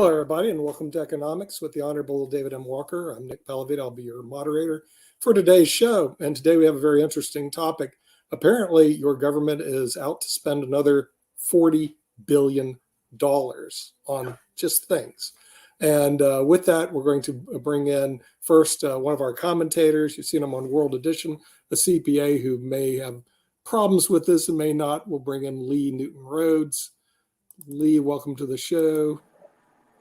Hello, everybody, and welcome to Economics with the Honorable David M. Walker. I'm Nick Pellavita. I'll be your moderator for today's show. And today we have a very interesting topic. Apparently, your government is out to spend another $40 billion on just things. And with that, we're going to bring in first one of our commentators. You've seen him on World Edition, a CPA who may have problems with this and may not. We'll bring in Lee Newton Rhodes. Lee, welcome to the show.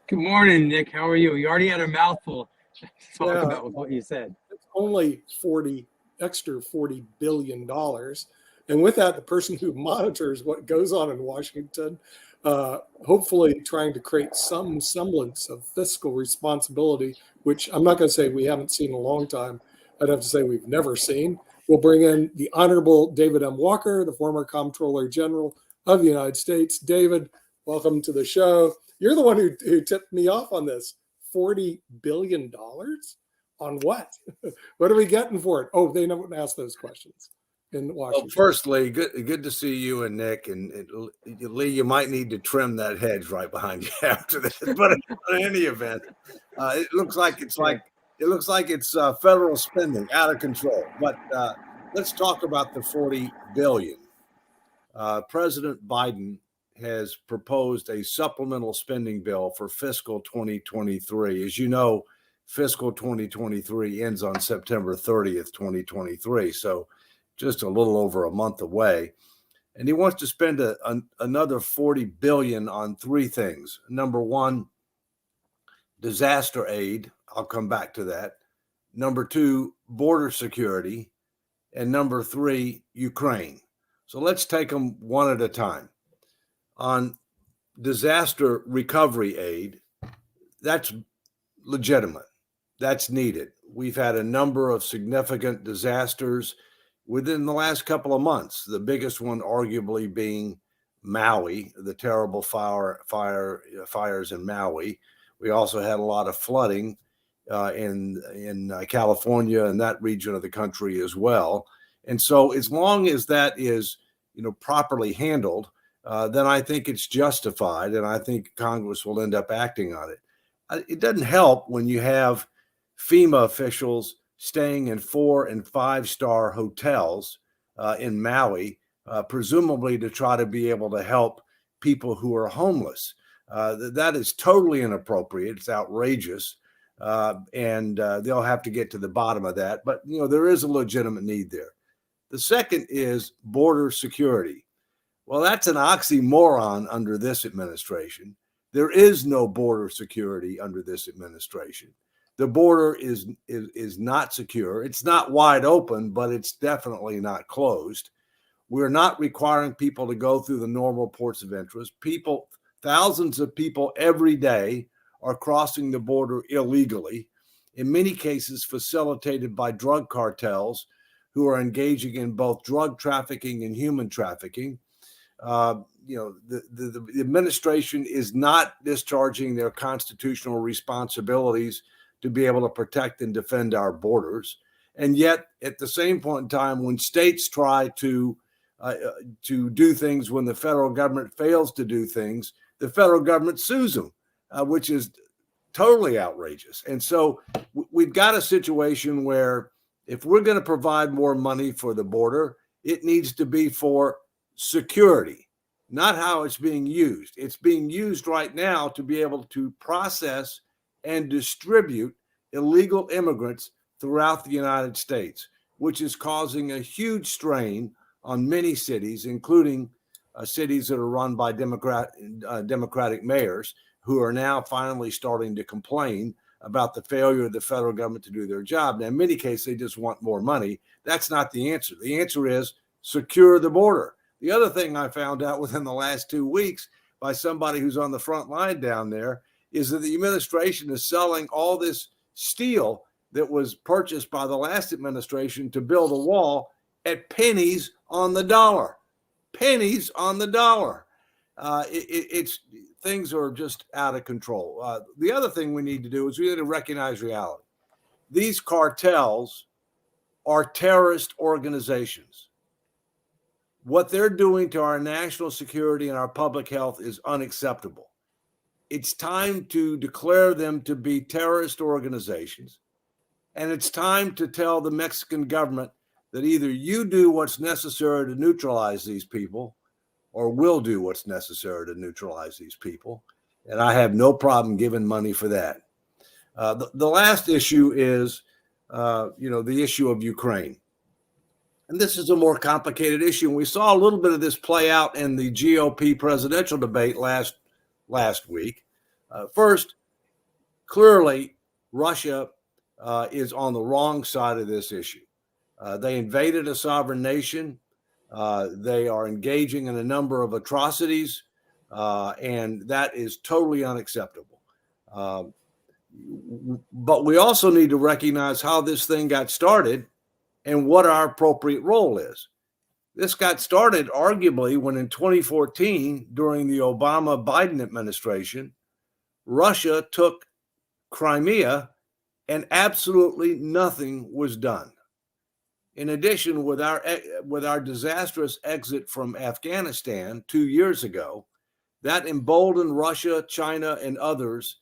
Good morning, Nick. How are you? You already had a mouthful to talk about with what you said. It's only $40 billion. And with that, the person who monitors what goes on in Washington, hopefully trying to create some semblance of fiscal responsibility, which I'm not going to say we haven't seen in a long time. I'd have to say we've never seen. We'll bring in the Honorable David M. Walker, the former Comptroller General of the United States. David, welcome to the show. You're the one who tipped me off on this. $40 billion? On what? What are we getting for it? Oh, they don't ask those questions in Washington. Well, firstly, good to see you and Nick. And Lee, you might need to trim that hedge right behind you after this. But in any event, it looks like it's federal spending out of control. But let's talk about the $40 billion. President Biden has proposed a supplemental spending bill for fiscal 2023. As you know, fiscal 2023 ends on September 30th, 2023. So just a little over a month away. And he wants to spend another $40 billion on three things. Number one, disaster aid. I'll come back to that. Number two, border security. And number three, Ukraine. So let's take them one at a time. On disaster recovery aid, that's legitimate. That's needed. We've had a number of significant disasters within the last couple of months, the biggest one arguably being Maui, the terrible fires in Maui. We also had a lot of flooding in California and that region of the country as well. And so as long as that is properly handled, then I think it's justified, and I think Congress will end up acting on it. It doesn't help when you have FEMA officials staying in 4- and 5-star hotels in Maui, presumably to try to be able to help people who are homeless. That is totally inappropriate. It's outrageous, and they'll have to get to the bottom of that. But, there is a legitimate need there. The second is border security. Well, that's an oxymoron under this administration. There is no border security under this administration. The border is not secure. It's not wide open, but it's definitely not closed. We're not requiring people to go through the normal ports of interest. Thousands of people every day are crossing the border illegally, in many cases facilitated by drug cartels who are engaging in both drug trafficking and human trafficking. The administration is not discharging their constitutional responsibilities to be able to protect and defend our borders. And yet, at the same point in time, when states try to do things when the federal government fails to do things, the federal government sues them, which is totally outrageous. And so we've got a situation where if we're going to provide more money for the border, it needs to be for security, not how it's being used. It's being used right now to be able to process and distribute illegal immigrants throughout the United States, which is causing a huge strain on many cities, including cities that are run by Democratic mayors who are now finally starting to complain about the failure of the federal government to do their job. Now, in many cases, they just want more money. That's not the answer. The answer is secure the border. The other thing I found out within the last 2 weeks by somebody who's on the front line down there is that the administration is selling all this steel that was purchased by the last administration to build a wall at pennies on the dollar. Pennies on the dollar. It's things are just out of control. The other thing we need to do is we need to recognize reality. These cartels are terrorist organizations. What they're doing to our national security and our public health is unacceptable. it's time to declare them to be terrorist organizations. And it's time to tell the Mexican government that either you do what's necessary to neutralize these people or we'll do what's necessary to neutralize these people. And I have no problem giving money for that. The last issue is, the issue of Ukraine. And this is a more complicated issue. And we saw a little bit of this play out in the GOP presidential debate last week. First, clearly, Russia is on the wrong side of this issue. They invaded a sovereign nation. They are engaging in a number of atrocities, and that is totally unacceptable. But we also need to recognize how this thing got started and what our appropriate role is. This got started arguably when in 2014, during the Obama-Biden administration, Russia took Crimea and absolutely nothing was done. In addition, with our disastrous exit from Afghanistan 2 years ago, that emboldened Russia, China, and others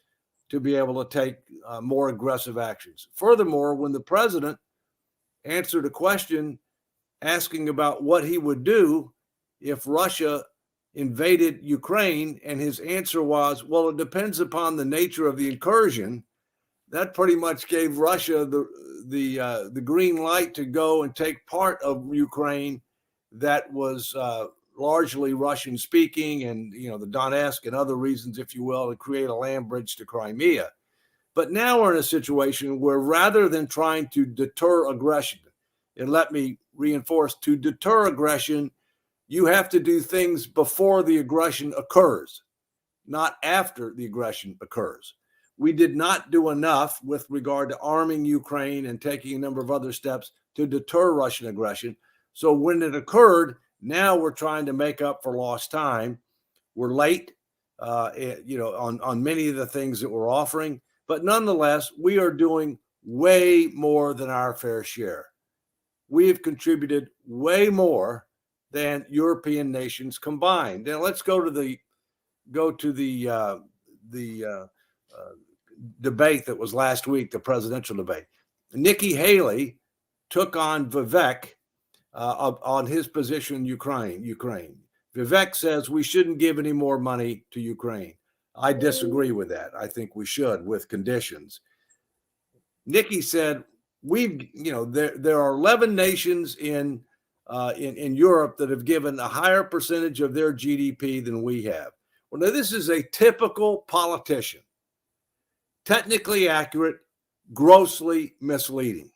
to be able to take more aggressive actions. Furthermore, when the president answered a question asking about what he would do if Russia invaded Ukraine, and his answer was, well, it depends upon the nature of the incursion, that pretty much gave Russia the green light to go and take part of Ukraine that was largely Russian speaking, and the Donetsk and other reasons, if you will, to create a land bridge to Crimea. But now we're in a situation where rather than trying to deter aggression, and let me reinforce, to deter aggression, you have to do things before the aggression occurs, not after the aggression occurs. We did not do enough with regard to arming Ukraine and taking a number of other steps to deter Russian aggression. So when it occurred, now we're trying to make up for lost time. We're late, on many of the things that we're offering, but nonetheless, we are doing way more than our fair share. We have contributed way more than European nations combined. Now let's go to the debate that was last week, the presidential debate. Nikki Haley took on Vivek on his position in Ukraine. Vivek says we shouldn't give any more money to Ukraine. I disagree with that. I think we should, with conditions. Nikki said there are 11 nations in Europe that have given a higher percentage of their GDP than we have. Well, now this is a typical politician. Technically accurate, grossly misleading.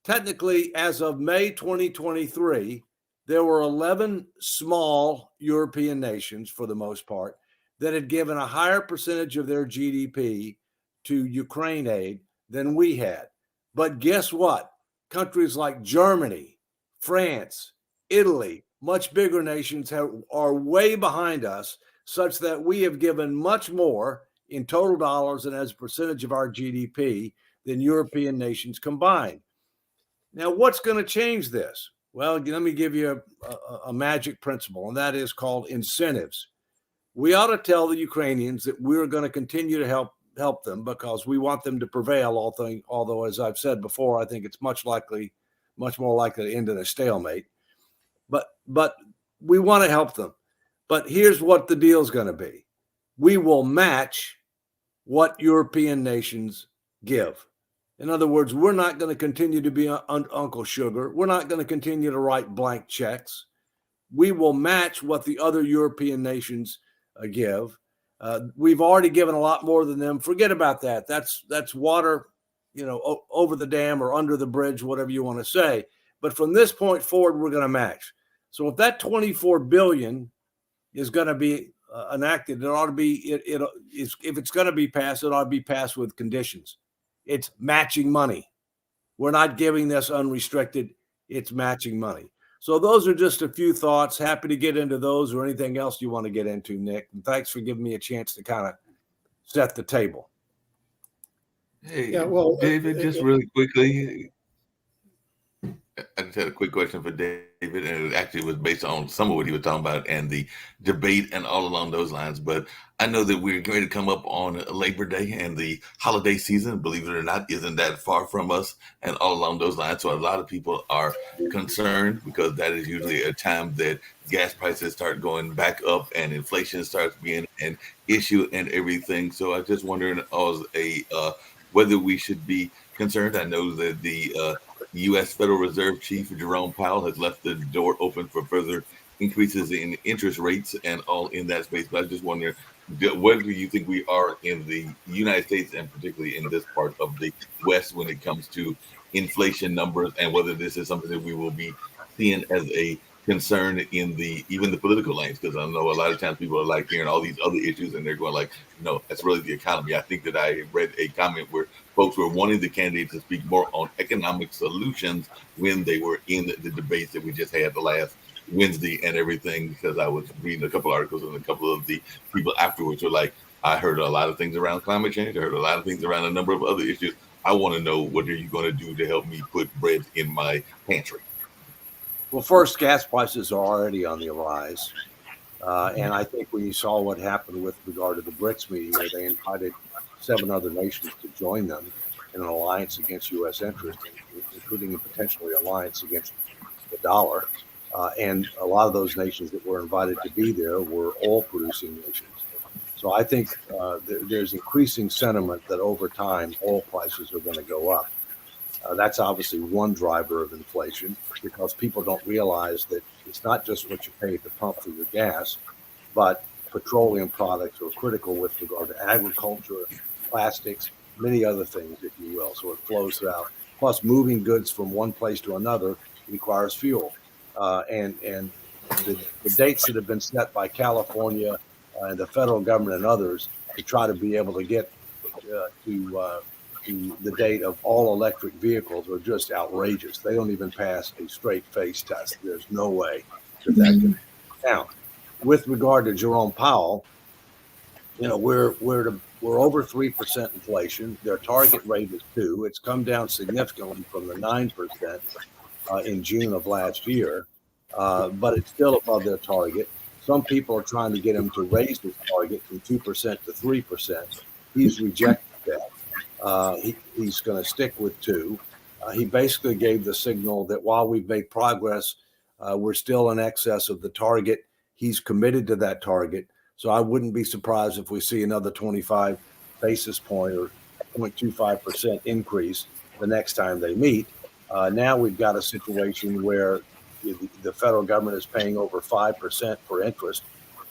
Technically, as of May 2023, there were 11 small European nations, for the most part, that had given a higher percentage of their GDP to Ukraine aid than we had. But guess what? Countries like Germany, France, Italy, much bigger nations are way behind us, such that we have given much more in total dollars and as a percentage of our GDP than European nations combined. Now, what's going to change this? Well, let me give you a magic principle, and that is called incentives. We ought to tell the Ukrainians that we're going to continue to help them because we want them to prevail, although, as I've said before, I think it's much more likely to end in a stalemate. But we want to help them. But here's what the deal is going to be. We will match what European nations give. In other words, we're not going to continue to be Uncle Sugar. We're not going to continue to write blank checks. We will match what the other European nations give. We've already given a lot more than them. Forget about that. That's water, over the dam or under the bridge, whatever you want to say. But from this point forward, we're going to match. So if that $24 billion is going to be enacted, it ought to be. If it's going to be passed, it ought to be passed with conditions. It's matching money. We're not giving this unrestricted. It's matching money. So those are just a few thoughts. Happy to get into those or anything else you want to get into, Nick. And thanks for giving me a chance to kind of set the table. Hey, Yeah, well, David, just really quickly. I just had a quick question for David, and it actually was based on some of what he was talking about and the debate and all along those lines. But I know that we're going to come up on Labor Day, and the holiday season, believe it or not, isn't that far from us, and all along those lines. So a lot of people are concerned because that is usually a time that gas prices start going back up and inflation starts being an issue and everything. So I just wondering as whether we should be concerned. I know that the U.S. Federal Reserve Chief Jerome Powell has left the door open for further increases in interest rates and all in that space. But I just wonder, where do you think we are in the United States, and particularly in this part of the West, when it comes to inflation numbers, and whether this is something that we will be seeing as a concern in the even the political lanes? Because I know a lot of times people are like hearing all these other issues, and they're going like, no, that's really the economy. I think that I read a comment where folks were wanting the candidates to speak more on economic solutions when they were in the debates that we just had the last Wednesday and everything, because I was reading a couple articles, and a couple of the people afterwards were like, I heard a lot of things around climate change. I heard a lot of things around a number of other issues. I want to know, what are you going to do to help me put bread in my pantry? Well, first, gas prices are already on the rise. And I think when you saw what happened with regard to the BRICS meeting, where they invited 7 other nations to join them in an alliance against U.S. interests, including a potentially alliance against the dollar. And a lot of those nations that were invited to be there were oil-producing nations. So I think there's increasing sentiment that over time, oil prices are going to go up. That's obviously one driver of inflation, because people don't realize that it's not just what you pay at the pump for your gas, but petroleum products are critical with regard to agriculture, plastics, many other things, if you will. So it flows throughout. Plus, moving goods from one place to another requires fuel. And the dates that have been set by California and the federal government and others to try to be able to get to the date of all electric vehicles are just outrageous. They don't even pass a straight face test. There's no way that can count. With regard to Jerome Powell, we're over 3% inflation. Their target rate is 2%. It's come down significantly from the 9% in June of last year, but it's still above their target. Some people are trying to get him to raise his target from 2% to 3%. He's rejected that. He's going to stick with 2%. He basically gave the signal that while we've made progress, we're still in excess of the target. He's committed to that target. So I wouldn't be surprised if we see another 25 basis point or 0.25% increase the next time they meet. Now we've got a situation where the federal government is paying over 5% for interest,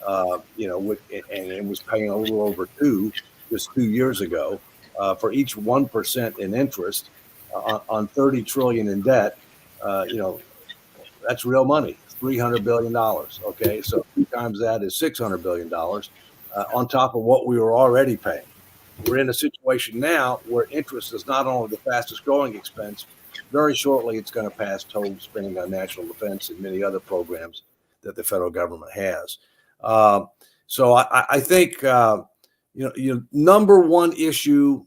and it was paying a little over 2% just 2 years ago. For each 1% in interest on $30 trillion in debt, that's real money. $300 billion. Okay, so 2 times that is $600 billion on top of what we were already paying. We're in a situation now where interest is not only the fastest growing expense. Very shortly, it's going to pass total spending on national defense and many other programs that the federal government has. So I think number one issue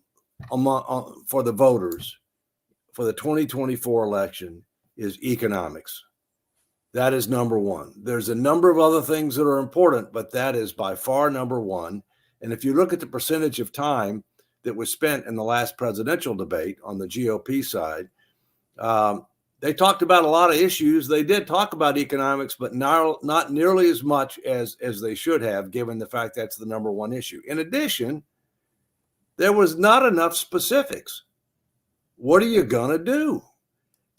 for the voters for the 2024 election is economics. That is number one. There's a number of other things that are important, but that is by far number one. And if you look at the percentage of time that was spent in the last presidential debate on the GOP side, they talked about a lot of issues. They did talk about economics, but not nearly as much as they should have, given the fact that's the number one issue. In addition, there was not enough specifics. What are you going to do?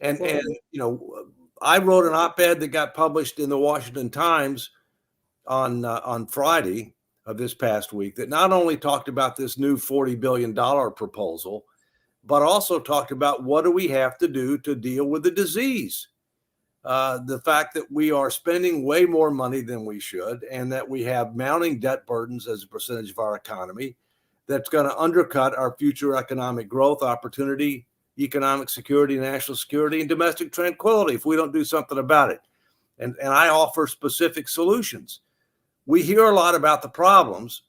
And I wrote an op-ed that got published in the Washington Times on Friday of this past week that not only talked about this new $40 billion proposal, but also talked about what do we have to do to deal with the disease. The fact that we are spending way more money than we should, and that we have mounting debt burdens as a percentage of our economy that's going to undercut our future economic growth opportunity, economic security, national security, and domestic tranquility if we don't do something about it. And I offer specific solutions. We hear a lot about the problems.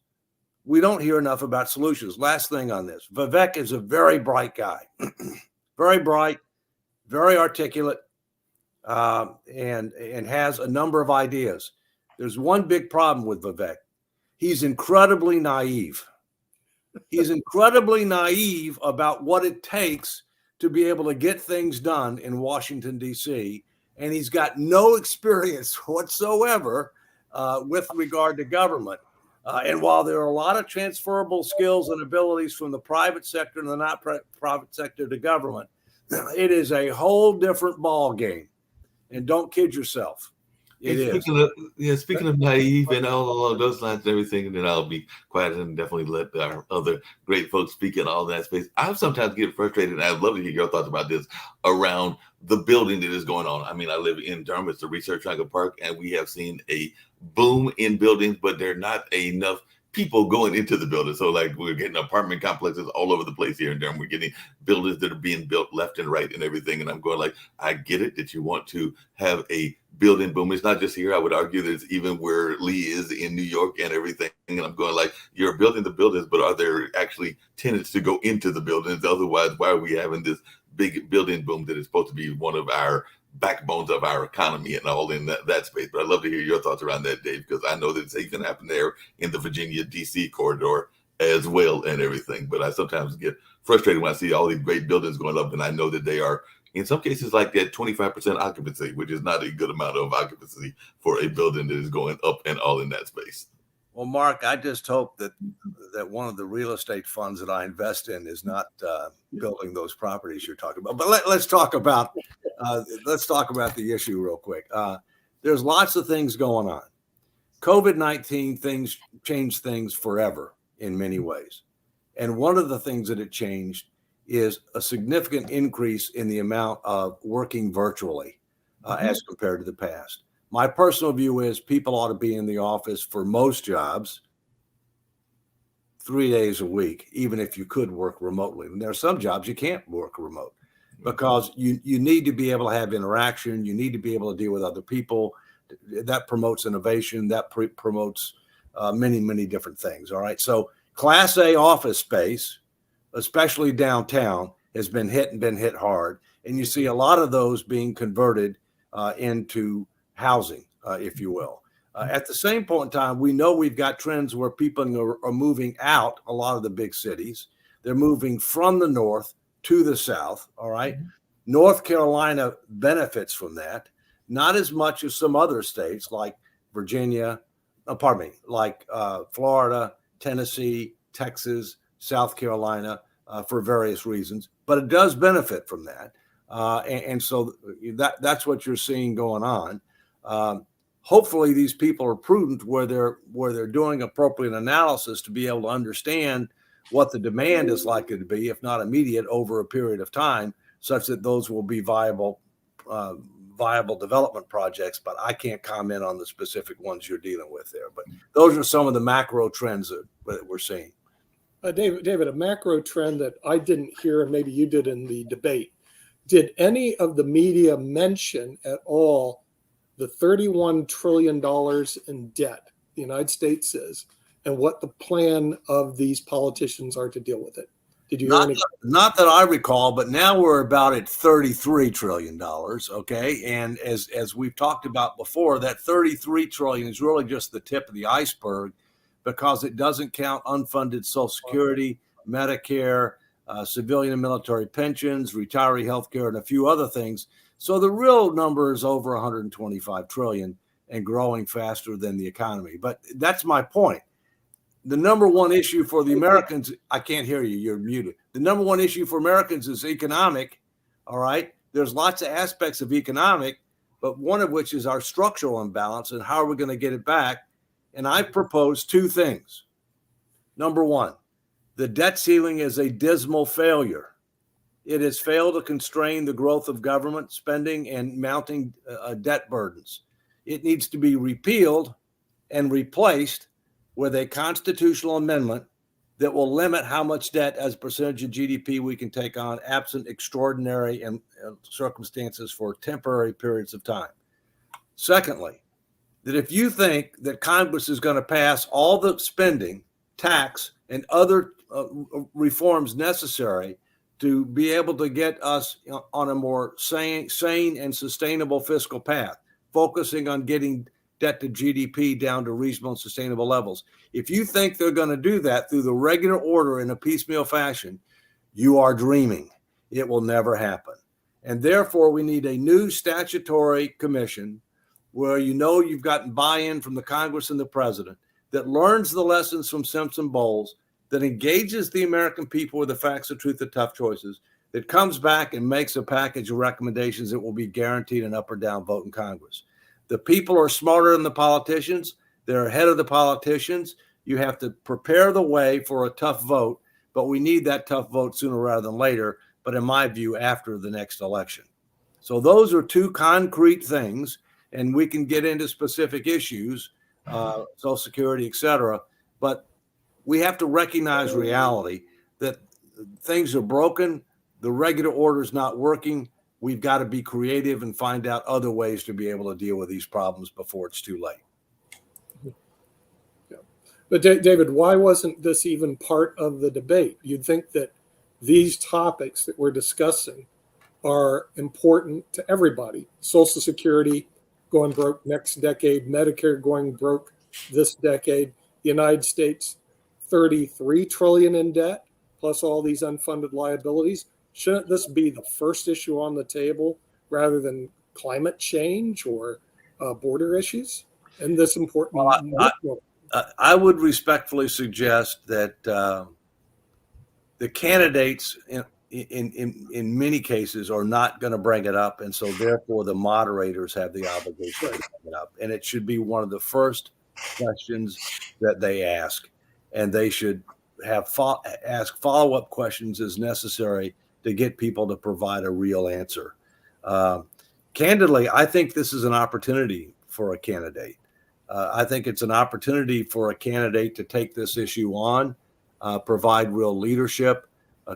We don't hear enough about solutions. Last thing on this. Vivek is a very bright guy. Very bright, very articulate, and has a number of ideas. There's one big problem with Vivek. He's incredibly naive. He's incredibly naive about what it takes to be able to get things done in Washington, D.C., and he's got no experience whatsoever with regard to government. And while there are a lot of transferable skills and abilities from the private sector and the not private sector to government, it is a whole different ball game. And don't kid yourself. It is. Speaking of naive and all along those lines and everything, and then I'll be quiet and definitely let our other great folks speak in all that space. I sometimes get frustrated, and I'd love to hear your thoughts about this around the building that is going on. I mean, I live in Durham. It's the Research Triangle Park, and we have seen a boom in buildings, but there are not enough people going into the building. So like we're getting apartment complexes all over the place here in Durham. We're getting buildings that are being built left and right and everything. And I'm going like, I get it that you want to have a building boom. It's not just here. I would argue that it's even where Lee is in New York and everything. And I'm going like, you're building the buildings, but are there actually tenants to go into the buildings? Otherwise, why are we having this big building boom that is supposed to be one of our backbones of our economy and all in that space? But I'd love to hear your thoughts around that, Dave, because I know that it's even happened there in the Virginia, D.C. corridor as well and everything. But I sometimes get frustrated when I see all these great buildings going up, and I know that they are, in some cases, like that 25% occupancy, which is not a good amount of occupancy for a building that is going up and all in that space. Well, Mark, I just hope that one of the real estate funds that I invest in is not building those properties you're talking about. But let's talk about the issue real quick. There's lots of things going on. COVID-19 things changed things forever in many ways, and one of the things that it changed is a significant increase in the amount of working virtually as compared to the past. My personal view is people ought to be in the office for most jobs 3 days a week, even if you could work remotely. And there are some jobs you can't work remote because you need to be able to have interaction. You need to be able to deal with other people. That promotes innovation. That promotes many, many different things. All right. So Class A office space, especially downtown, has been hit hard. And you see a lot of those being converted into housing, if you will. At the same point in time, we know we've got trends where people are moving out a lot of the big cities. They're moving from the north to the south, all right? Mm-hmm. North Carolina benefits from that, not as much as some other states like Florida, Tennessee, Texas, South Carolina, for various reasons, but it does benefit from that. And so that's what you're seeing going on. Hopefully these people are prudent where they're doing appropriate analysis to be able to understand what the demand is likely to be, if not immediate, over a period of time, such that those will be viable development projects. But I can't comment on the specific ones you're dealing with there. But those are some of the macro trends that we're seeing. David, a macro trend that I didn't hear, and maybe you did in the debate. Did any of the media mention at all the $31 trillion in debt the United States is, and what the plan of these politicians are to deal with it? Did you hear any? Not that I recall, but now we're about at $33 trillion. Okay. And as we've talked about before, that $33 trillion is really just the tip of the iceberg because it doesn't count unfunded Social Security, Medicare, civilian and military pensions, retiree health care, and a few other things. So the real number is over 125 trillion and growing faster than the economy. But that's my point. The number one issue for the Americans, I can't hear you, you're muted. The number one issue for Americans is economic. All right. There's lots of aspects of economic, but one of which is our structural imbalance and how are we going to get it back? And I propose two things. Number one, the debt ceiling is a dismal failure. It has failed to constrain the growth of government spending and mounting debt burdens. It needs to be repealed and replaced with a constitutional amendment that will limit how much debt as a percentage of GDP we can take on absent extraordinary circumstances for temporary periods of time. Secondly, that if you think that Congress is going to pass all the spending, tax, and other reforms necessary to be able to get us on a more sane and sustainable fiscal path, focusing on getting debt to GDP down to reasonable and sustainable levels. If you think they're going to do that through the regular order in a piecemeal fashion, you are dreaming. It will never happen. And therefore, we need a new statutory commission where you've gotten buy-in from the Congress and the president that learns the lessons from Simpson-Bowles, that engages the American people with the facts, the truth, the tough choices, that comes back and makes a package of recommendations that will be guaranteed an up or down vote in Congress. The people are smarter than the politicians. They're ahead of the politicians. You have to prepare the way for a tough vote, but we need that tough vote sooner rather than later, but in my view, after the next election. So those are two concrete things, and we can get into specific issues, Social Security, et cetera, but we have to recognize reality that things are broken. The regular order is not working. We've got to be creative and find out other ways to be able to deal with these problems before it's too late. Yeah. But David, why wasn't this even part of the debate? You'd think that these topics that we're discussing are important to everybody. Social Security going broke next decade, Medicare going broke this decade, the United States 33 trillion in debt, plus all these unfunded liabilities. Shouldn't this be the first issue on the table rather than climate change or border issues? And this important. Well, I would respectfully suggest that the candidates in many cases are not going to bring it up, and so therefore the moderators have the obligation to bring it up, and it should be one of the first questions that they ask, and they should have ask follow-up questions as necessary to get people to provide a real answer. Candidly, I think this is an opportunity for a candidate. I think it's an opportunity for a candidate to take this issue on, provide real leadership,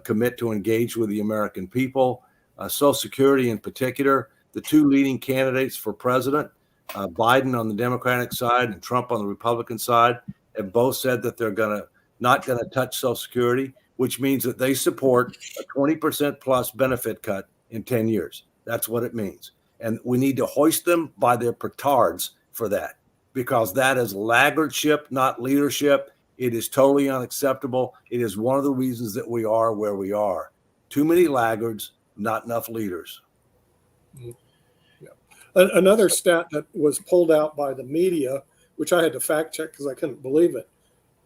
commit to engage with the American people. Social Security in particular, the two leading candidates for president, Biden on the Democratic side and Trump on the Republican side, have both said that they're not going to touch Social Security, which means that they support a 20% plus benefit cut in 10 years. That's what it means. And we need to hoist them by their petards for that, because that is laggardship, not leadership. It is totally unacceptable. It is one of the reasons that we are where we are. Too many laggards, not enough leaders. Yeah. Another stat that was pulled out by the media, which I had to fact check because I couldn't believe it,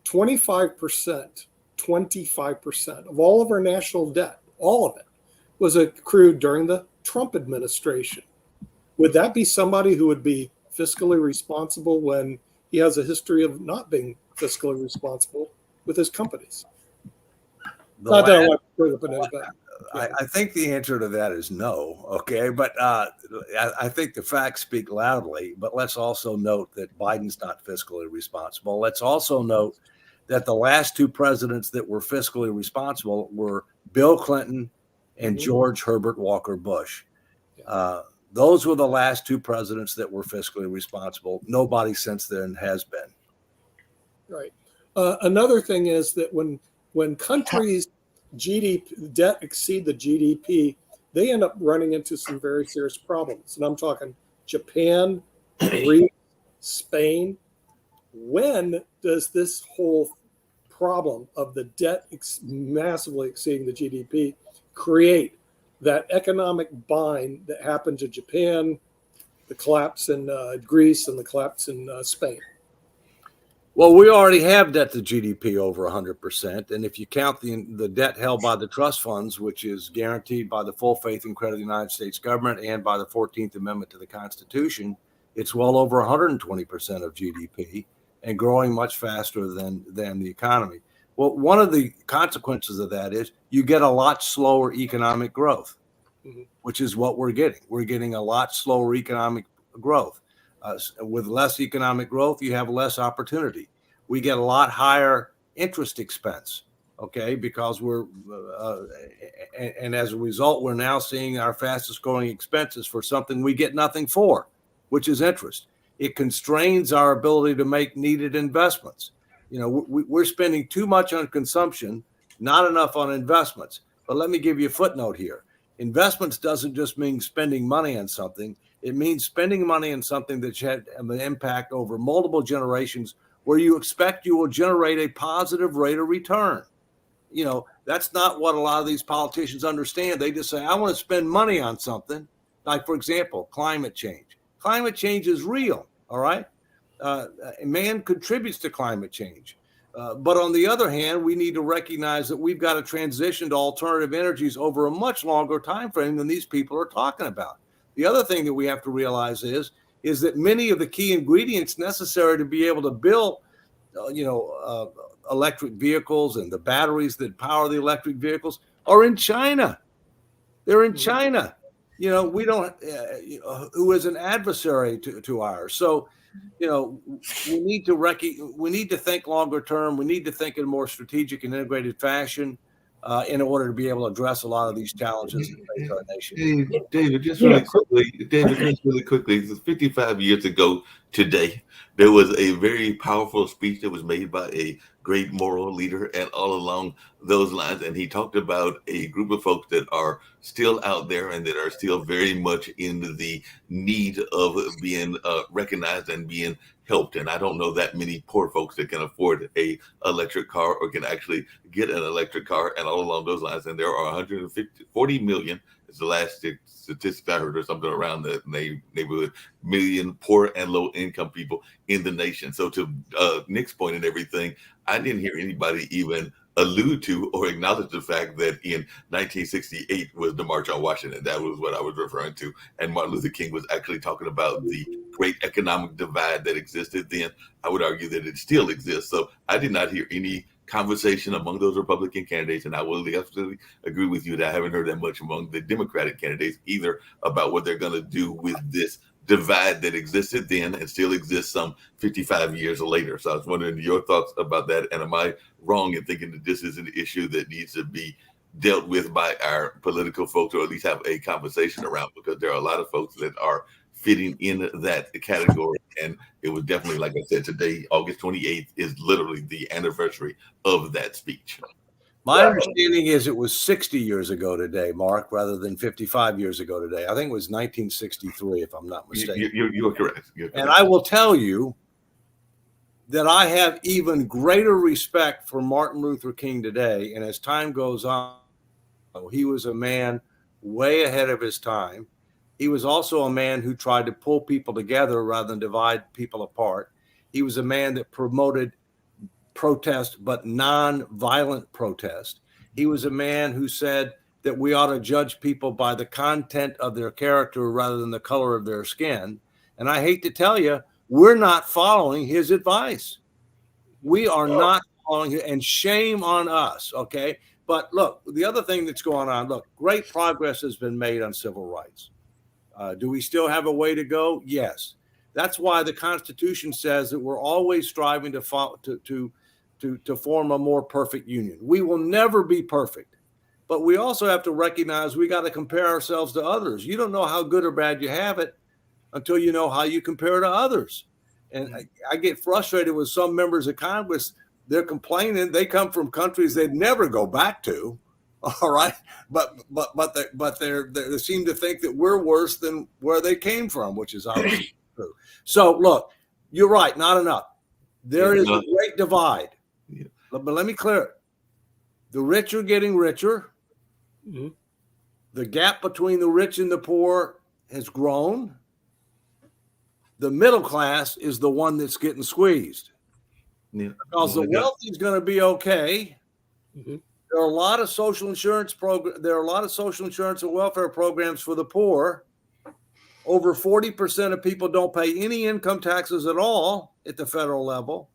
25% of all of our national debt, all of it, was accrued during the Trump administration. Would that be somebody who would be fiscally responsible when he has a history of not being fiscally responsible with his companies? Not that I want to bring up anybody. I think the answer to that is no. Okay. But I think the facts speak loudly. But let's also note that Biden's not fiscally responsible. Let's also note that the last two presidents that were fiscally responsible were Bill Clinton and George Herbert Walker Bush. Those were the last two presidents that were fiscally responsible. Nobody since then has been. Right. Another thing is that when countries' GDP debt exceed the GDP, they end up running into some very serious problems. And I'm talking Japan, Greece, Spain. When does this whole problem of the debt massively exceeding the GDP create that economic bind that happened to Japan, the collapse in Greece, and the collapse in Spain? Well, we already have debt to GDP over 100%. And if you count the debt held by the trust funds, which is guaranteed by the full faith and credit of the United States government and by the 14th Amendment to the Constitution, it's well over 120% of GDP and growing much faster than the economy. Well, one of the consequences of that is you get a lot slower economic growth, which is what we're getting. We're getting a lot slower economic growth. With less economic growth, you have less opportunity. We get a lot higher interest expense, okay, because and as a result, we're now seeing our fastest growing expenses for something we get nothing for, which is interest. It constrains our ability to make needed investments. You know, we're spending too much on consumption, not enough on investments. But let me give you a footnote here. Investments doesn't just mean spending money on something. It means spending money on something that had an impact over multiple generations where you expect you will generate a positive rate of return. You know, that's not what a lot of these politicians understand. They just say, I want to spend money on something. Like, for example, climate change. Climate change is real, all right? Man contributes to climate change. But on the other hand, we need to recognize that we've got to transition to alternative energies over a much longer time frame than these people are talking about. The other thing that we have to realize is that many of the key ingredients necessary to be able to build, electric vehicles and the batteries that power the electric vehicles are in China. They're in China. You know, we don't, who is an adversary to ours. So, you know, we need to think longer term. We need to think in a more strategic and integrated fashion in order to be able to address a lot of these challenges that face our nation. David, just really quickly, 55 years ago today, there was a very powerful speech that was made by a great moral leader, and all along those lines, and he talked about a group of folks that are still out there and that are still very much in the need of being recognized and being helped. And I don't know that many poor folks that can afford a electric car or can actually get an electric car, and all along those lines. And there are 40 million, is the last statistic I heard, or something around the neighborhood, million poor and low income people in the nation. So to Nick's point and everything, I didn't hear anybody even allude to or acknowledge the fact that in 1968 was the March on Washington. That was what I was referring to. And Martin Luther King was actually talking about the great economic divide that existed then. I would argue that it still exists. So I did not hear any conversation among those Republican candidates, and I will absolutely agree with you that I haven't heard that much among the Democratic candidates either about what they're going to do with this divide that existed then and still exists some 55 years later. So I was wondering your thoughts about that, and am I wrong in thinking that this is an issue that needs to be dealt with by our political folks, or at least have a conversation around, because there are a lot of folks that are fitting in that category. And it was definitely, like I said, today, August 28th, is literally the anniversary of that speech. My understanding is it was 60 years ago today, Mark, rather than 55 years ago today. I think it was 1963, if I'm not mistaken. You're correct. You're correct. And I will tell you that I have even greater respect for Martin Luther King today. And as time goes on, he was a man way ahead of his time. He was also a man who tried to pull people together rather than divide people apart. He was a man that promoted protest, but non-violent protest. He was a man who said that we ought to judge people by the content of their character rather than the color of their skin. And I hate to tell you, we're not following his advice. We are not following it, and shame on us, okay? But look, the other thing that's going on, look, great progress has been made on civil rights. Do we still have a way to go? Yes. That's why the Constitution says that we're always striving to form a more perfect union. We will never be perfect, but we also have to recognize we got to compare ourselves to others. You don't know how good or bad you have it until you know how you compare to others. And I get frustrated with some members of Congress. They're complaining. They come from countries they'd never go back to. All right, but they seem to think that we're worse than where they came from, which is obviously true. So look, you're right, not enough. There is a great divide. Yeah. But let me clear it. The rich are getting richer. Mm-hmm. The gap between the rich and the poor has grown. The middle class is the one that's getting squeezed. Yeah. Because the wealthy is going to be okay. Mm-hmm. There are a lot of social insurance and welfare programs for the poor. Over 40% of people don't pay any income taxes at all at the federal level.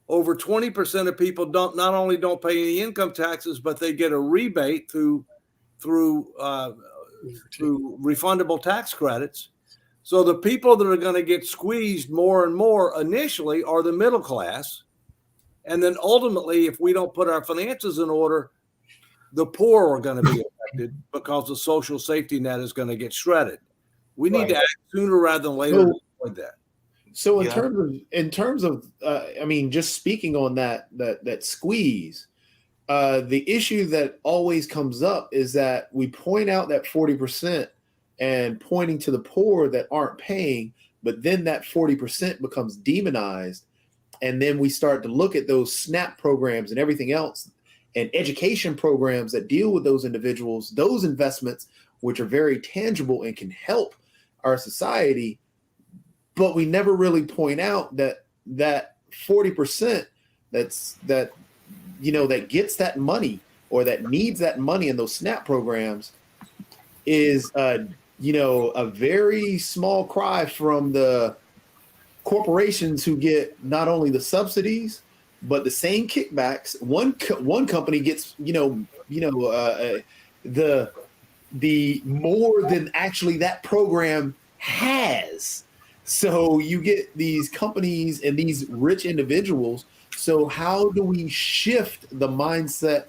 Over 20% of people not only don't pay any income taxes, but they get a rebate through refundable tax credits. So the people that are going to get squeezed more and more initially are the middle class. And then ultimately, if we don't put our finances in order, the poor are going to be affected because the social safety net is going to get shredded. We need to act sooner rather than later to avoid that. So in terms of, I mean, just speaking on that squeeze, the issue that always comes up is that we point out that 40% and pointing to the poor that aren't paying, but then that 40% becomes demonized. And then we start to look at those SNAP programs and everything else and education programs that deal with those individuals, those investments, which are very tangible and can help our society. But we never really point out that 40% that gets that money or that needs that money in those SNAP programs is a very small cry from the corporations who get not only the subsidies but the same kickbacks. One company gets the more than actually that program has. So you get these companies and these rich individuals. So how do we shift the mindset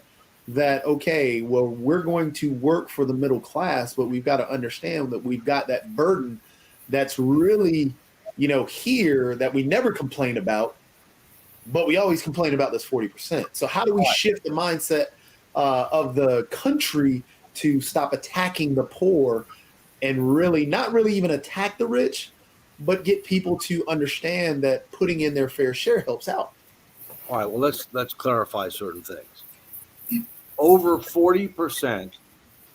that, okay, well, we're going to work for the middle class, but we've got to understand that we've got that burden that's really, here that we never complain about, but we always complain about this 40%. So how do we shift the mindset of the country to stop attacking the poor and really not really even attack the rich, but get people to understand that putting in their fair share helps out? All right, well, let's clarify certain things. Over 40%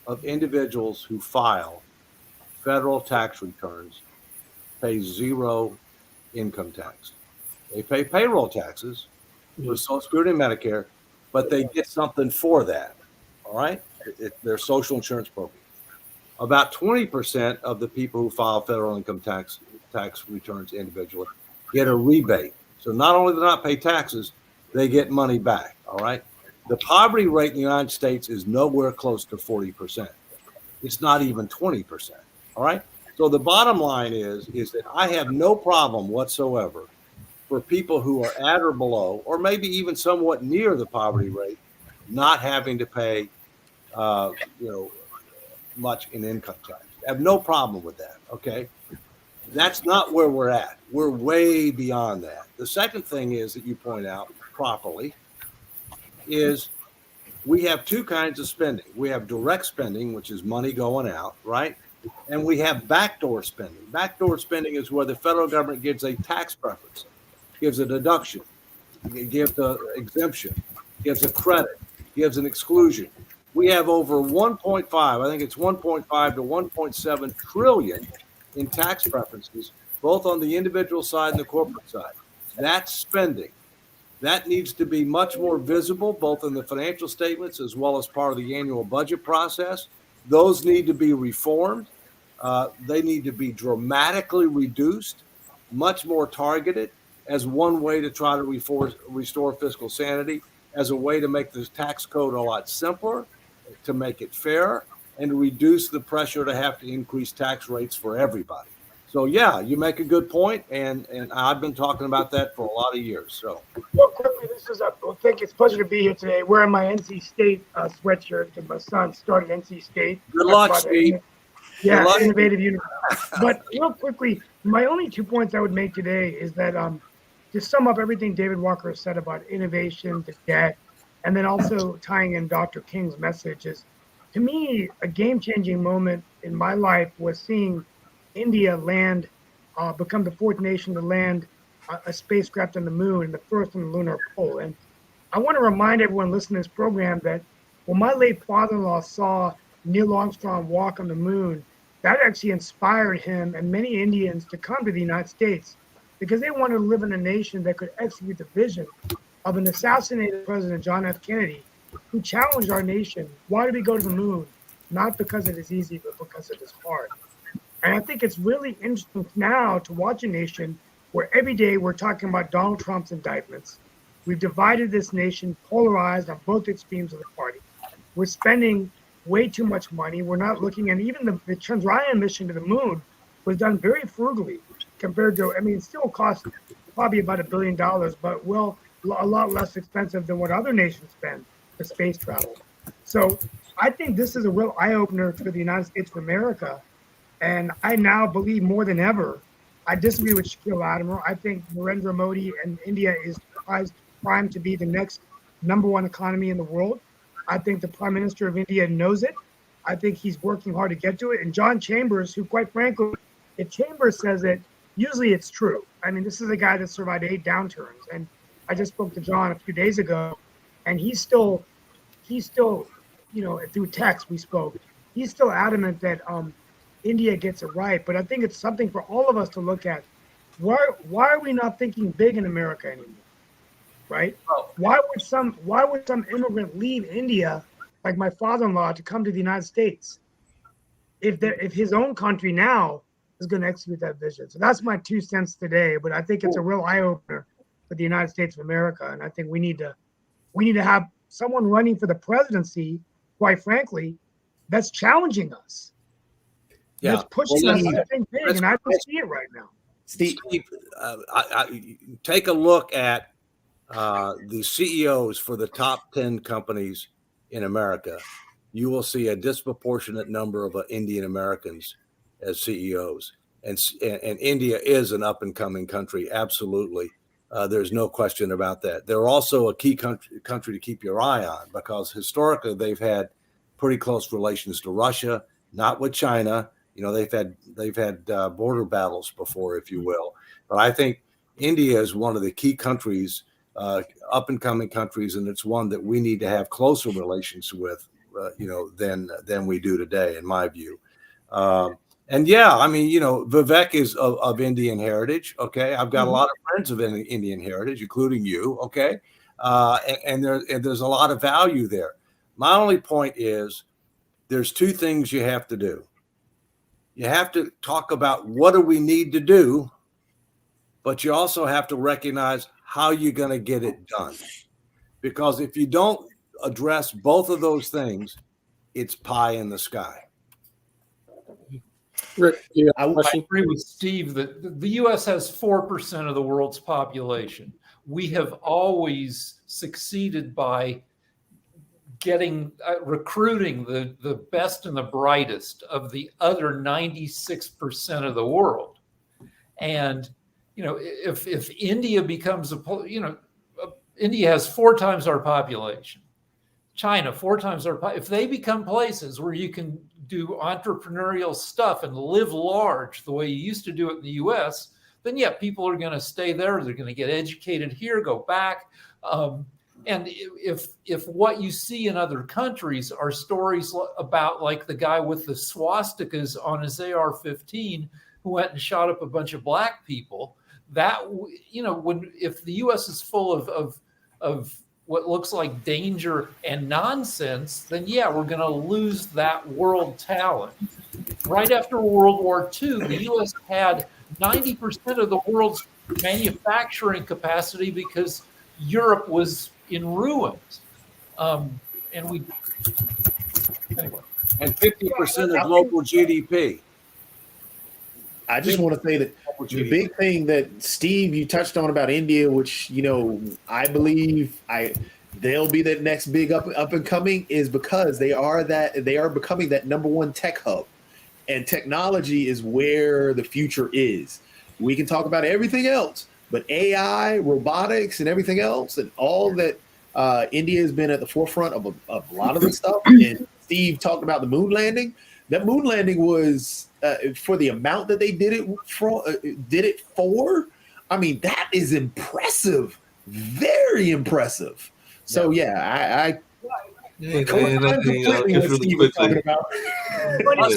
of individuals who file federal tax returns pay zero income tax. They pay payroll taxes for Social Security and Medicare, but they get something for that. All right? Their social insurance program. About 20% of the people who file federal income tax returns individually get a rebate. So not only do they not pay taxes, they get money back. All right? The poverty rate in the United States is nowhere close to 40%. It's not even 20%. All right? So the bottom line is that I have no problem whatsoever for people who are at or below, or maybe even somewhat near the poverty rate, not having to pay, much in income tax. I have no problem with that. Okay, that's not where we're at. We're way beyond that. The second thing is that you point out properly is we have two kinds of spending. We have direct spending, which is money going out, right? And we have backdoor spending. Backdoor spending is where the federal government gives a tax preference, gives a deduction, gives an exemption, gives a credit, gives an exclusion. We have over 1.5, I think it's 1.5 to 1.7 trillion in tax preferences, both on the individual side and the corporate side. That's spending. That needs to be much more visible, both in the financial statements as well as part of the annual budget process. Those need to be reformed. They need to be dramatically reduced, much more targeted, as one way to try to restore fiscal sanity, as a way to make the tax code a lot simpler, to make it fair, and to reduce the pressure to have to increase tax rates for everybody. So, yeah, you make a good point, and I've been talking about that for a lot of years. So, real quickly, it's a pleasure to be here today. Wearing my NC State sweatshirt because my son started NC State. Good luck, Steve. Yeah, innovative university. But real quickly, my only 2 points I would make today is that to sum up everything David Walker said about innovation, the debt, and then also tying in Dr. King's message is, to me, a game-changing moment in my life was seeing India become the fourth nation to land a spacecraft on the moon and the first on the lunar pole. And I want to remind everyone listening to this program that when my late father-in-law saw Neil Armstrong walk on the moon, that actually inspired him and many Indians to come to the United States because they wanted to live in a nation that could execute the vision of an assassinated President John F. Kennedy, who challenged our nation. Why do we go to the moon? Not because it is easy, but because it is hard. And I think it's really interesting now to watch a nation where every day we're talking about Donald Trump's indictments. We've divided this nation, polarized on both extremes of the party. We're spending way too much money. We're not looking, and even the Chandrayaan mission to the moon was done very frugally compared to, it still cost probably about $1 billion, but a lot less expensive than what other nations spend for space travel. So I think this is a real eye-opener for the United States of America. And I now believe more than ever, I disagree with Shaquille Latimer. I think Narendra Modi and India is primed to be the next number one economy in the world. I think the Prime Minister of India knows it. I think he's working hard to get to it. And John Chambers, who quite frankly, if Chambers says it, usually it's true. I mean, this is a guy that survived 8 downturns. And I just spoke to John a few days ago, and he's still, through text we spoke, he's still adamant that India gets it right. But I think it's something for all of us to look at. Why are we not thinking big in America anymore? Right? Why would some immigrant leave India, like my father-in-law, to come to the United States if his own country now is going to execute that vision? So that's my 2 cents today. But I think it's a real eye-opener for the United States of America, and I think we need to have someone running for the presidency, quite frankly, that's challenging us. Yeah. That's pushing us to think big, and I don't see it right now. Steve, I take a look at the CEOs for the top 10 companies in America. You will see a disproportionate number of Indian Americans as CEOs, and India is an up and coming country. Absolutely, there's no question about that. They're also a key country to keep your eye on, because historically they've had pretty close relations to Russia, not with China. You know, they've had border battles before, if you will. But I think India is one of the key countries, up and coming countries, and it's one that we need to have closer relations with, than we do today, in my view. And yeah, I mean, Vivek is of Indian heritage. Okay, I've got a lot of friends of Indian heritage, including you. Okay, and there's a lot of value there. My only point is, there's 2 things you have to do. You have to talk about what do we need to do, but you also have to recognize how you're going to get it done. Because if you don't address both of those things, it's pie in the sky. Rick, I agree with Steve that the U.S. has 4% of the world's population. We have always succeeded by recruiting the best and the brightest of the other 96% of the world. And, if India becomes India has 4 times our population, China 4 times our if they become places where you can do entrepreneurial stuff and live large the way you used to do it in the US, then yeah, people are going to stay there. They're going to get educated here, go back. And if what you see in other countries are stories about, like the guy with the swastikas on his AR-15 who went and shot up a bunch of black people, that, if the U.S. is full of what looks like danger and nonsense, then yeah, we're going to lose that world talent. Right after World War II, the U.S. had 90% of the world's manufacturing capacity because Europe was in ruins. And 50% of global GDP. I just want to say that the big thing that Steve, you touched on about India, which, I believe they'll be that next big up and coming, is because they are becoming that number 1 tech hub, and technology is where the future is. We can talk about everything else, but AI, robotics, and everything else, and all that, India has been at the forefront of a lot of this stuff. And Steve talked about the moon landing. That moon landing was for the amount that they did it for. I mean, that is impressive, very impressive. So yeah, I completely what Steve was talking about. Look what I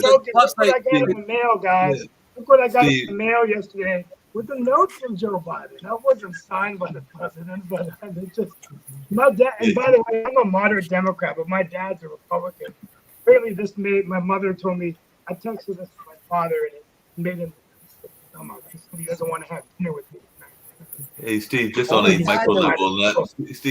got in the mail, guys. Look what I got in the mail yesterday with a note from Joe Biden. That wasn't signed by the president, but it's just my dad. And by the way, I'm a moderate Democrat, but my dad's a Republican. Apparently, my mother told me, I texted this to my father, and it made him come out. He doesn't want to have dinner with me. Hey, Steve, just on a micro level, just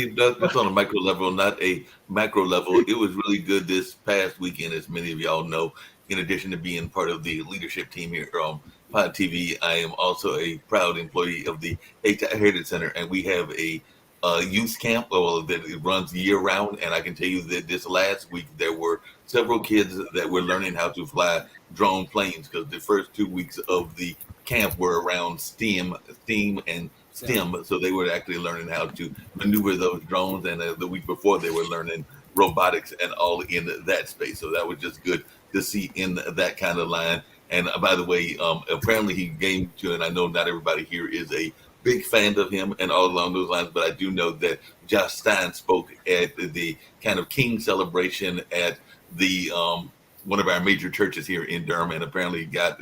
on a micro level, not a macro level. It was really good this past weekend, as many of y'all know. In addition to being part of the leadership team here on Pod TV, I am also a proud employee of the Heritage Center, and we have a youth camp that it runs year round. And I can tell you that this last week there were several kids that were learning how to fly drone planes, because the first 2 weeks of the camp were around STEAM and STEM. So they were actually learning how to maneuver those drones. And the week before, they were learning robotics and all in that space. So that was just good to see in that kind of line. And by the way, apparently he came to, and I know not everybody here is a big fan of him and all along those lines, but I do know that Josh Stein spoke at the kind of King celebration at the one of our major churches here in Durham, and apparently got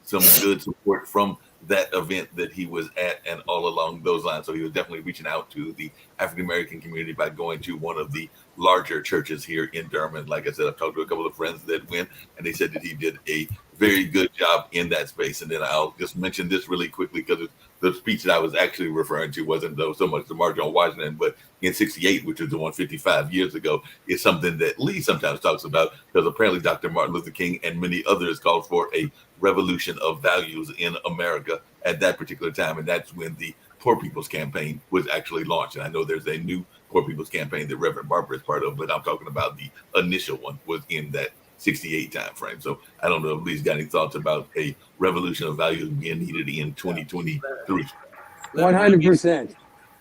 some good support from that event that he was at and all along those lines. So he was definitely reaching out to the African American community by going to one of the larger churches here in Durham. And like I said, I've talked to a couple of friends that went, and they said that he did a very good job in that space. And then I'll just mention this really quickly because the speech that I was actually referring to wasn't so much the March on Washington, but in '68, which was the one 55 years ago, is something that Lee sometimes talks about, because apparently Dr. Martin Luther King and many others called for a revolution of values in America at that particular time. And that's when the Poor People's Campaign was actually launched. And I know there's a new Poor People's Campaign that Reverend Barber is part of, but I'm talking about the initial one was in that '68 time frame. So I don't know if Lee's got any thoughts about a revolution of values being needed in 2023. 100%.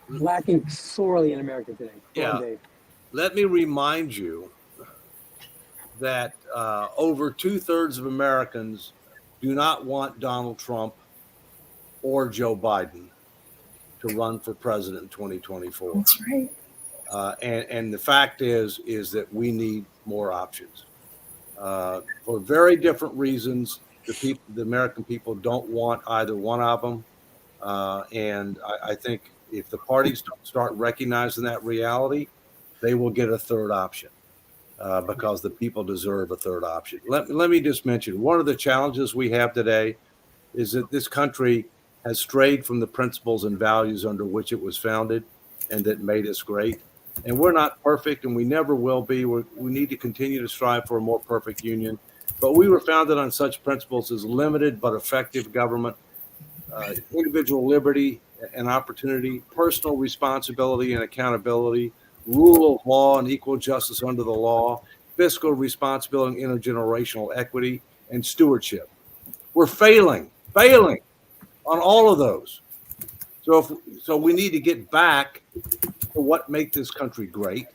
Lacking sorely in America today. Go Yeah. on, Dave. Let me remind you that over 2/3 of Americans do not want Donald Trump or Joe Biden to run for president in 2024. That's right. And the fact is that we need more options for very different reasons. The American people don't want either one of them. And I think if the parties don't start recognizing that reality, they will get a third option because the people deserve a third option. Let me just mention, one of the challenges we have today is that this country has strayed from the principles and values under which it was founded and that made us great. And we're not perfect, and we never will be. We need to continue to strive for a more perfect union. But we were founded on such principles as limited but effective government, individual liberty and opportunity, personal responsibility and accountability, rule of law and equal justice under the law, fiscal responsibility and intergenerational equity, and stewardship. We're failing on all of those. So we need to get back to what make this country great.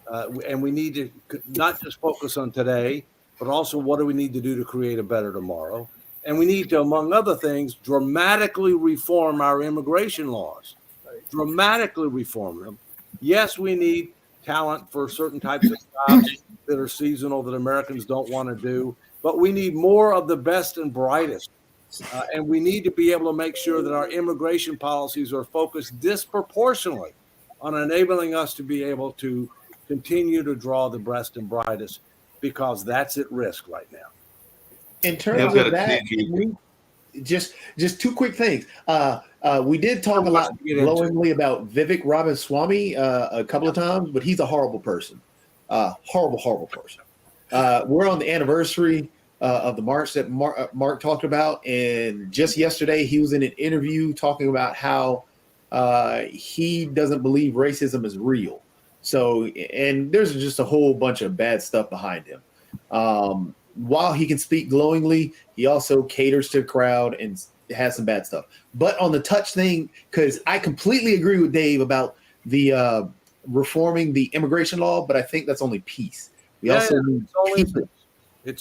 And we need to not just focus on today, but also what do we need to do to create a better tomorrow. And we need to, among other things, dramatically reform our immigration laws, dramatically reform them. Yes, we need talent for certain types of jobs that are seasonal that Americans don't want to do, but we need more of the best and brightest. And we need to be able to make sure that our immigration policies are focused disproportionately on enabling us to be able to continue to draw the best and brightest, because that's at risk right now. In terms of that, just two quick things. We did talk a lot glowingly about Vivek Ramaswamy a couple of times, but he's a horrible person. Horrible person. We're on the anniversary of the march that Mark talked about, and just yesterday he was in an interview talking about how he doesn't believe racism is real. So, and there's just a whole bunch of bad stuff behind him. While he can speak glowingly, he also caters to the crowd and has some bad stuff. But on the touch thing, because I completely agree with Dave about the reforming the immigration law, but I think that's only piece. We also need people.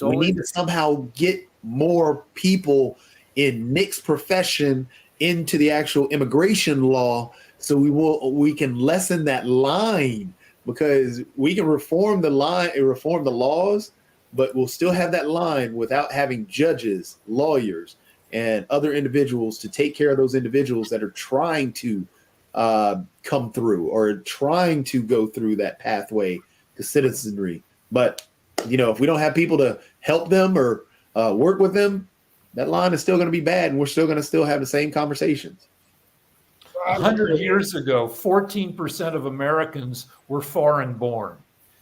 We need to somehow get more people in Nick's profession into the actual immigration law, so we can lessen that line, because we can reform the line and reform the laws, but we'll still have that line without having judges, lawyers, and other individuals to take care of those individuals that are trying to come through or trying to go through that pathway to citizenry. But if we don't have people to help them or work with them, that line is still going to be bad, and we're still going to have the same conversations. 100 years ago, 14% of Americans were foreign born.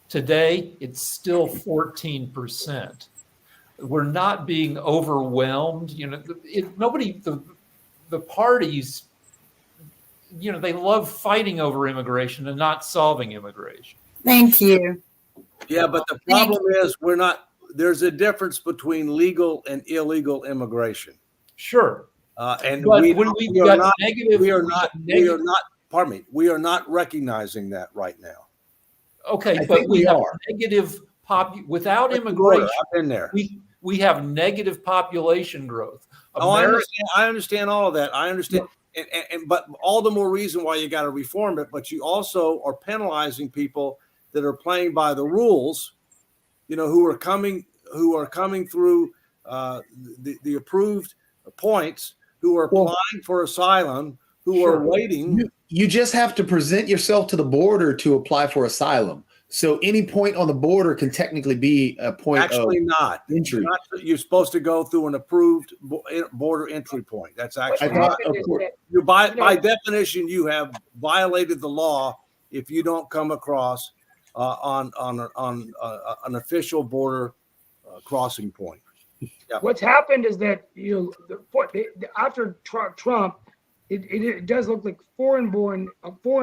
Today, it's still 14%. We're not being overwhelmed. The parties, they love fighting over immigration and not solving immigration. Thank you. Yeah, but the problem is there's a difference between legal and illegal immigration. Sure. And But we, when we've we are got not, negative, we are we not, have we are negative. not, pardon me, we are not recognizing that right now. Okay, I but think we we have are. negative without Brick and immigration. mortar, I've been there. We have negative population growth. Oh, America, I understand all of that. I understand. But all the more reason why you got to reform it. But you also are penalizing people that are playing by the rules, who are coming through the approved points, who are applying for asylum, who are waiting. You just have to present yourself to the border to apply for asylum. So any point on the border can technically be a point Actually, of not. entry. You're supposed to go through an approved border entry point. That's actually not. Of course. You by definition, you have violated the law if you don't come across on an official border crossing point. Yeah. What's happened is that after Trump, it does look like foreign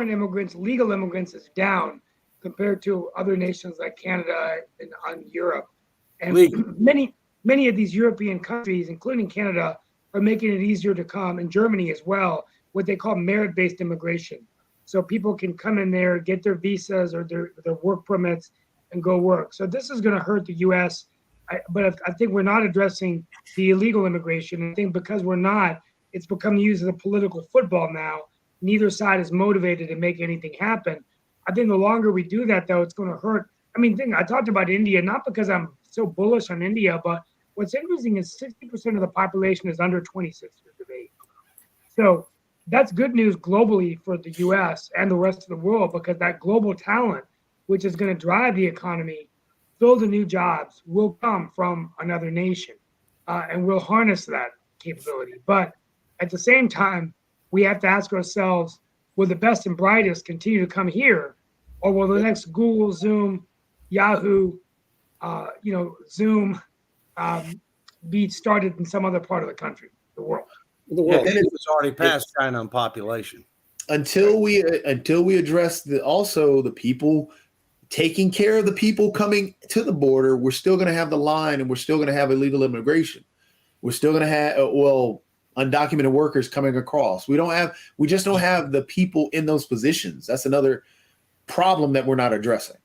immigrants, legal immigrants, is down compared to other nations like Canada and on Europe, and many of these European countries, including Canada, are making it easier to come, and Germany as well, what they call merit-based immigration. So people can come in there, get their visas or their work permits, and go work. So this is going to hurt the U.S. But I think we're not addressing the illegal immigration. I think because we're not, it's become used as a political football now. Neither side is motivated to make anything happen. I think the longer we do that, though, it's going to hurt. I mean, I talked about India, not because I'm so bullish on India, but what's interesting is 60% of the population is under 26 years of age. So that's good news globally for the U.S. and the rest of the world, because that global talent, which is going to drive the economy, fill the new jobs, will come from another nation, and we'll harness that capability. But at the same time, we have to ask ourselves, will the best and brightest continue to come here, or will the next Google, Zoom, Yahoo, Zoom be started in some other part of the country, the world? The world. And it's already past China in population. Until we address the people taking care of the people coming to the border, we're still going to have the line, and we're still going to have illegal immigration. We're still going to have undocumented workers coming across. We just don't have the people in those positions. That's another problem that we're not addressing.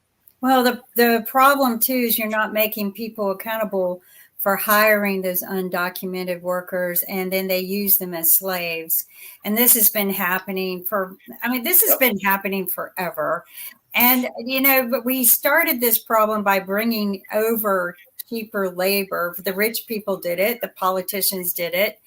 Well, the problem too is you're not making people accountable for hiring those undocumented workers, and then they use them as slaves. And this has been happening happening forever. And, but we started this problem by bringing over cheaper labor. The rich people did it. The politicians did it.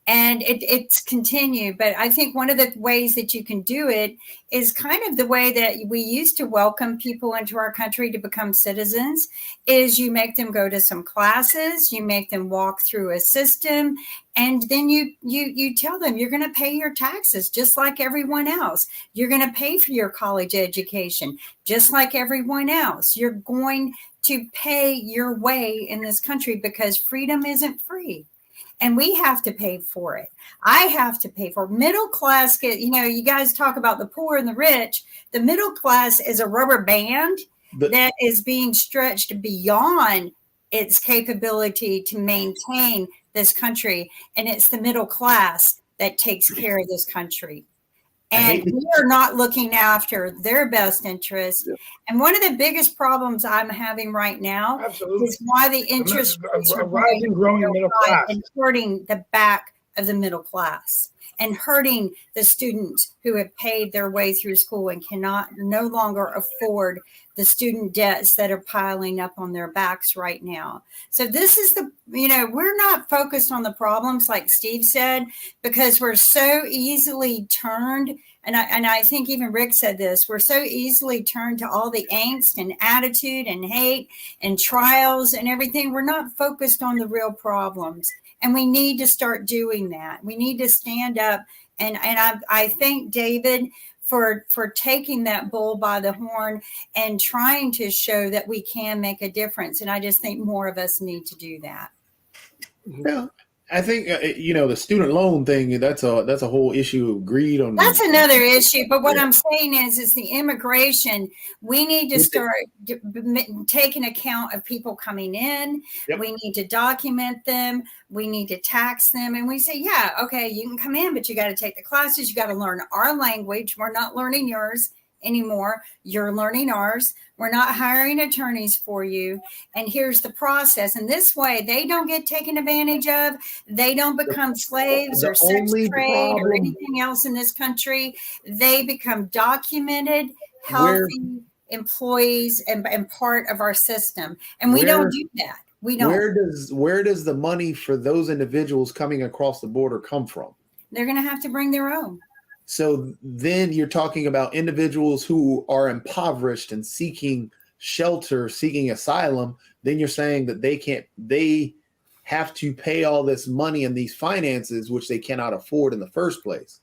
And it's continued. But I think one of the ways that you can do it is kind of the way that we used to welcome people into our country to become citizens, is you make them go to some classes, you make them walk through a system, and then you tell them you're going to pay your taxes just like everyone else. You're going to pay for your college education just like everyone else. You're going to pay your way in this country, because freedom isn't free. And we have to pay for it. I have to pay for it. Middle class, you guys talk about the poor and the rich. The middle class is a rubber band that is being stretched beyond its capability to maintain this country. And it's the middle class that takes care of this country. And we are not looking after their best interests. Yeah. And one of the biggest problems I'm having right now is why the interest rates are growing middle class and hurting the back of the middle class and hurting the students who have paid their way through school and cannot no longer afford the student debts that are piling up on their backs right now. So this is we're not focused on the problems like Steve said, because we're so easily turned. And I think even Rick said this, we're so easily turned to all the angst and attitude and hate and trials and everything. We're not focused on the real problems. And we need to start doing that. We need to stand up. And I thank David for taking that bull by the horn and trying to show that we can make a difference. And I just think more of us need to do that. Yeah. I think the student loan thing. That's a whole issue of greed on. That's another issue. But what I'm saying is the immigration. We need to start taking account of people coming in. Yep. We need to document them. We need to tax them. And we say, yeah, okay, you can come in, but you got to take the classes. You got to learn our language. We're not learning yours anymore. You're learning ours. We're not hiring attorneys for you. And here's the process. And this way, they don't get taken advantage of. They don't become slaves or sex trade or anything else in this country. They become documented, healthy employees and part of our system. And we don't do that. We don't. Where does the money for those individuals coming across the border come from? They're going to have to bring their own. So then you're talking about individuals who are impoverished and seeking shelter, seeking asylum. Then you're saying that they have to pay all this money and these finances, which they cannot afford in the first place.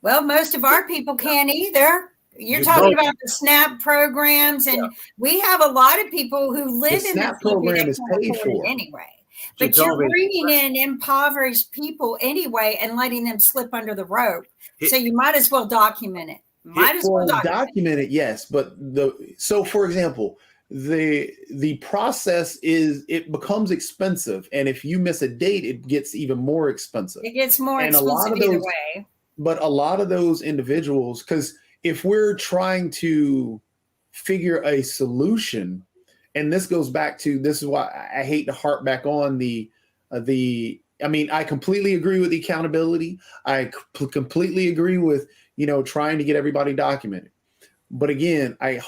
Well, most of our people can't either. You're talking about the SNAP programs, and we have a lot of people who live in SNAP program is paid for anyway. But you're bringing in impoverished people anyway and letting them slip under the rope. So you might as well document it. Document it, yes. But so for example, the process it becomes expensive, and if you miss a date, it gets even more expensive. It gets more expensive either way. But a lot of those individuals, because if we're trying to figure a solution, and this goes back to, this is why I hate to harp back on I completely agree with the accountability. I completely agree with, trying to get everybody documented. But again, I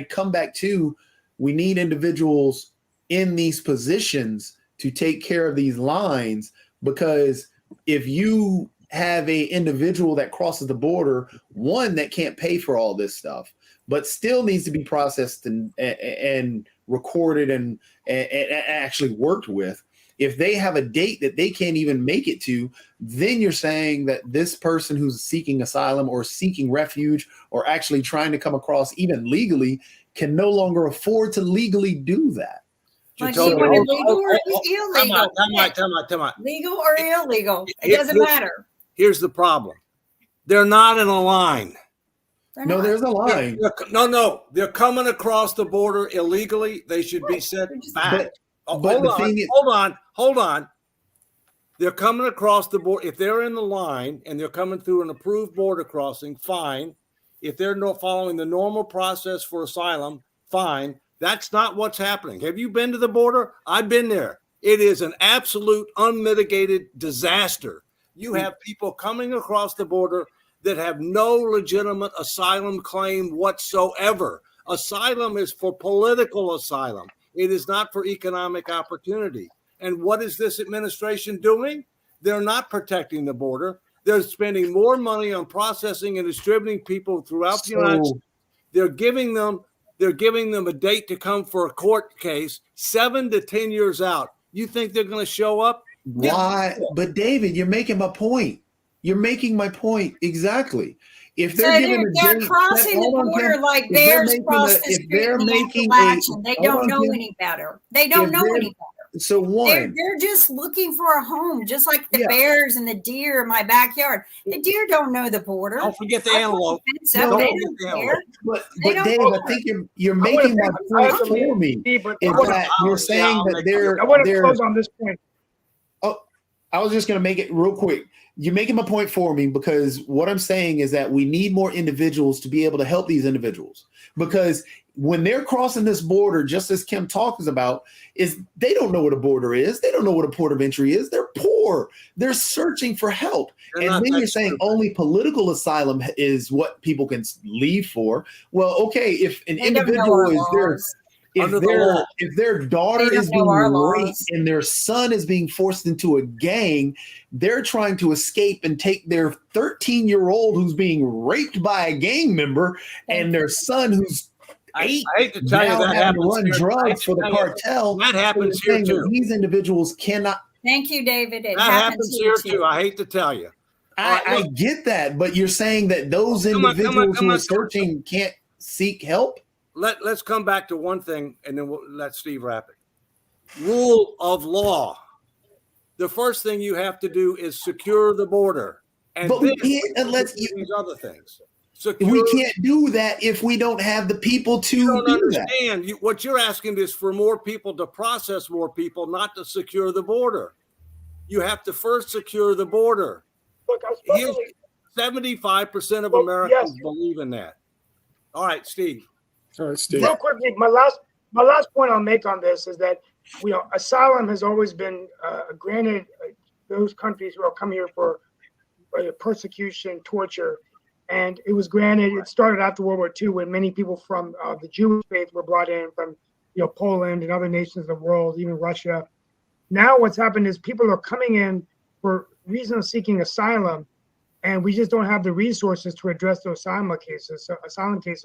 come back to, we need individuals in these positions to take care of these lines, because if you have a individual that crosses the border, one that can't pay for all this stuff, but still needs to be processed and recorded and actually worked with. If they have a date that they can't even make it to, then you're saying that this person who's seeking asylum or seeking refuge or actually trying to come across even legally can no longer afford to legally do that. Legal or illegal? Come on. Legal or illegal? It doesn't matter. Here's the problem. They're not in a line. No, there's a line. No. They're coming across the border illegally. They should be sent back. Hold on. They're coming across the border. If they're in the line and they're coming through an approved border crossing, fine. If they're not following the normal process for asylum, fine. That's not what's happening. Have you been to the border? I've been there. It is an absolute unmitigated disaster. You have people coming across the border that have no legitimate asylum claim whatsoever. Asylum is for political asylum. It is not for economic opportunity. And what is this administration doing? They're not protecting the border. They're spending more money on processing and distributing people throughout the United States. They're giving them a date to come for a court case 7 to 10 years out. You think they're going to show up? Why? But David, you're making my point. You're making my point exactly. If they're crossing the border like bears cross the street, they don't know any better. They don't know any better. So they're just looking for a home, just like the bears and the deer in my backyard. The deer don't know the border. Don't forget the antelope. But Dave, I think you're making my point for me. You're saying that they're. I want to close on this point. Oh, I was just going to make it real quick. You're making my point for me, because what I'm saying is that we need more individuals to be able to help these individuals, because when they're crossing this border, just as Kim talks about, is they don't know what a border is. They don't know what a port of entry is. They're poor. They're searching for help. And then you're saying only political asylum is what people can leave for. Well, okay, if an individual is there, if their daughter is being raped and their son is being forced into a gang, they're trying to escape and take their 13-year-old who's being raped by a gang member and their son who's 8 I hate to tell you that happens to run drugs for the cartel. That happens here too. These individuals cannot. Thank you, David. That happens here too. I hate to tell you. I get that, but you're saying that those individuals who are searching can't seek help? Let's come back to one thing, and then we'll let Steve wrap it. Rule of law. the first thing you have to do is secure the border. And But we then can't unless do these other things. we can't do that if we don't have the people to You don't do that. understand. What you're asking is for more people to process more people, not to secure the border. You have to first secure the border. Look, I've spoken to 75% of Well, Americans yes. believe in that. All right, Steve. All right, Steve. real quickly, my last point I'll make on this is that asylum has always been granted those countries who are coming here for persecution, torture, and it was granted. It started after World War II when many people from the Jewish faith were brought in from Poland and other nations of the world, even Russia. Now what's happened is people are coming in for reason of seeking asylum, and we just don't have the resources to address those asylum cases.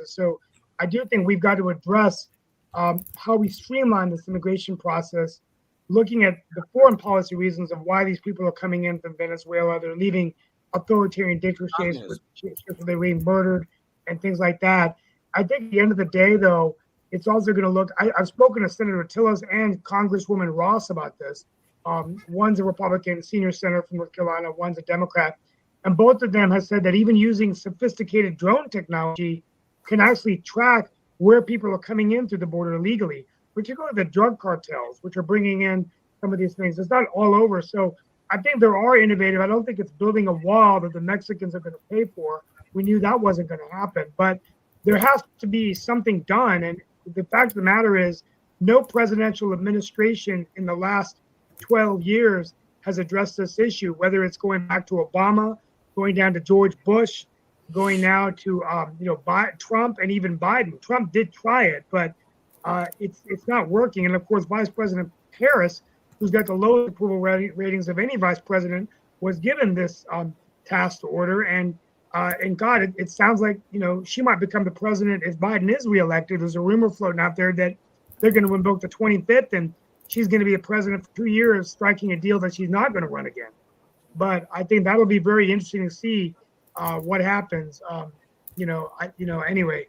So I do think we've got to address how we streamline this immigration process, looking at the foreign policy reasons of why these people are coming in from Venezuela. They're leaving authoritarian dictatorships where they're being murdered and things like that. I think at the end of the day, though, it's also going to look, I've spoken to Senator Tillis and Congresswoman Ross about this. One's a Republican senior senator from North Carolina, one's a Democrat. And both of them have said that even using sophisticated drone technology can actually track where people are coming in through the border illegally, particularly the drug cartels, which are bringing in some of these things. It's not all over. So I think there are innovative. I don't think it's building a wall that the Mexicans are going to pay for. We knew that wasn't going to happen, but there has to be something done. And the fact of the matter is no presidential administration in the last 12 years has addressed this issue, whether it's going back to Obama, going down to George Bush, going now to Trump and even Biden. Trump did try it, but it's not working. And of course, Vice President Harris, who's got the lowest approval ratings of any vice president, was given this task order. And God, it sounds like she might become the president if Biden is reelected. There's a rumor floating out there that they're going to invoke the 25th, and she's going to be a president for 2 years, striking a deal that she's not going to run again. But I think that'll be very interesting to see what happens. Anyway.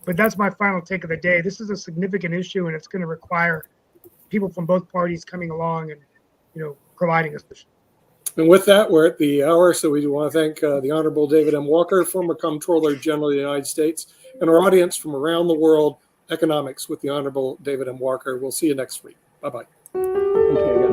But that's my final take of the day. This is a significant issue, and it's going to require people from both parties coming along and providing a solution. And with that, we're at the hour, so we want to thank the Honorable David M. Walker, former Comptroller General of the United States, and our audience from around the world, Economics with the Honorable David M. Walker. We'll see you next week. Bye-bye. Okay, guys.